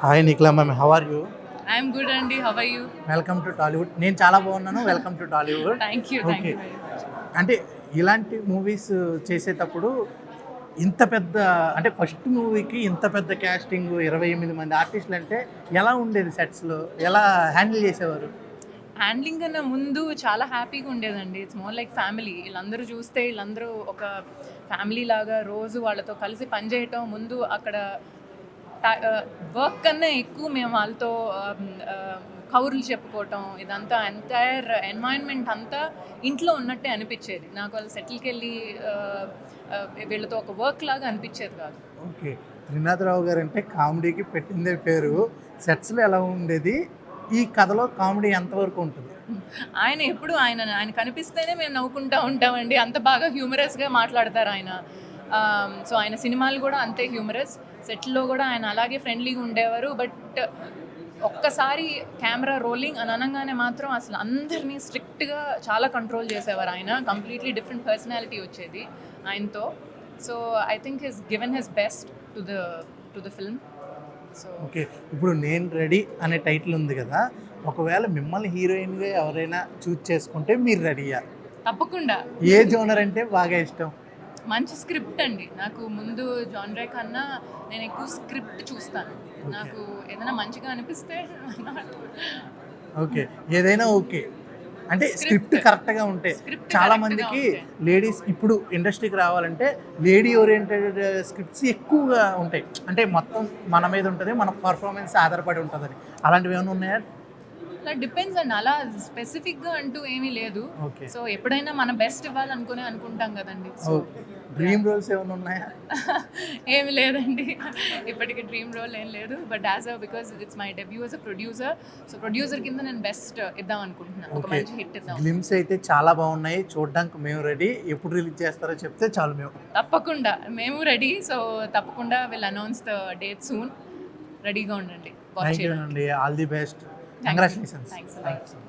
Hi Nikhila ma'am, how are you? I'm good అండి. How are you? Welcome to Tollywood. నేను చాలా బాగున్నాను. Welcome to Tollywood. Thank you okay, very much. అంటే ఇలాంటి movies చేసేటప్పుడు ఇంత పెద్ద, అంటే ఫస్ట్ మూవీకి ఇంత పెద్ద క్యాస్టింగ్ 28 మంది ఆర్టిస్టులు అంటే ఎలా ఉండేది? సెట్స్లో ఎలా హ్యాండిల్ చేసేవారు? హ్యాండ్లింగ్ కన్నా ముందు చాలా హ్యాపీగా ఉండేదండి. It's more like family. వీళ్ళందరూ చూస్తే వీళ్ళందరూ ఒక ఫ్యామిలీ లాగా రోజు వాళ్ళతో కలిసి పనిచేయటం, ముందు అక్కడ వర్క్ కన్నా ఎక్కువ మేము వాళ్ళతో కౌరులు చెప్పుకోవటం, ఇదంతా ఎంటైర్ ఎన్వైరన్మెంట్ అంతా ఇంట్లో ఉన్నట్టే అనిపించేది నాకు. వాళ్ళు సెటిల్కి వెళ్ళి వీళ్ళతో ఒక వర్క్ లాగా అనిపించేది కాదు. ఓకే, త్రినాథరావు గారు అంటే కామెడీకి పెట్టిందే పేరు. సెట్స్లో ఎలా ఉండేది? ఈ కథలో కామెడీ ఎంతవరకు ఉంటుంది? ఆయన ఎప్పుడు ఆయన కనిపిస్తేనే మేము నవ్వుకుంటూ ఉంటామండి. అంత బాగా హ్యూమరస్గా మాట్లాడతారు ఆయన. సో ఆయన సినిమాలు కూడా అంతే హ్యూమరస్. సెట్లో కూడా ఆయన అలాగే ఫ్రెండ్లీగా ఉండేవారు. బట్ ఒక్కసారి కెమెరా రోలింగ్ అని అనగానే మాత్రం అసలు అందరినీ స్ట్రిక్ట్గా చాలా కంట్రోల్ చేసేవారు ఆయన. కంప్లీట్లీ డిఫరెంట్ పర్సనాలిటీ వచ్చేది ఆయనతో. So I think his given his best to the film. So okay, ఇప్పుడు నేను రెడీ అనే టైటిల్ ఉంది కదా, ఒకవేళ మిమ్మల్ని హీరోయిన్గా ఎవరైనా చూస్ చేసుకుంటే మీరు రెడీయా? తప్పకుండా. ఏ జోనర్ అంటే బాగా ఇష్టం? మంచి స్క్రిప్ట్ అండి. నాకు ముందు జానరే కన్నా నేను ఎక్కువ స్క్రిప్ట్ చూస్తాను. నాకు ఏదైనా మంచిగా అనిపిస్తే ఓకే, ఏదైనా ఓకే. అంటే స్క్రిప్ట్ కరెక్ట్గా ఉంటే. చాలా మందికి లేడీస్ ఇప్పుడు ఇండస్ట్రీకి రావాలంటే లేడీ ఓరియంటెడ్ స్క్రిప్ట్స్ ఎక్కువగా ఉంటాయి. అంటే మొత్తం మన మీద ఉంటుంది, మన పర్ఫార్మెన్స్ ఆధారపడి ఉంటుందని. అలాంటివి ఏమైనా ఉన్నాయా? అలా డిపెండ్స్ అండి. అలా స్పెసిఫిక్గా అంటూ ఏమీ లేదు. సో ఎప్పుడైనా మన బెస్ట్ ఇవ్వాలనుకునే అనుకుంటాం కదండి. సో డ్రీమ్ రోల్స్ ఏమైనా ఉన్నాయా? ఏమి లేదండి, ఇప్పటికి డ్రీమ్ రోల్ ఏం లేదు. But because it's my debut as a producer. So producer కింద నేను బెస్ట్ ఇద్దాం అనుకుంటున్నాను. ఒక మంచి హిట్ ఇద్దాం. గ్లిమ్స్ అయితే చాలా బాగున్నాయి, చూడడానికి మేము రెడీ. ఎప్పుడు రిలీజ్ చేస్తారో చెప్తే చాలు మేము. తప్పకుండా మేము రెడీ. సో తప్పకుండా will announce the date soon. రెడీగా ఉండండి. థ్యాంక్ యూ అండి, all the best, congratulations. Thanks.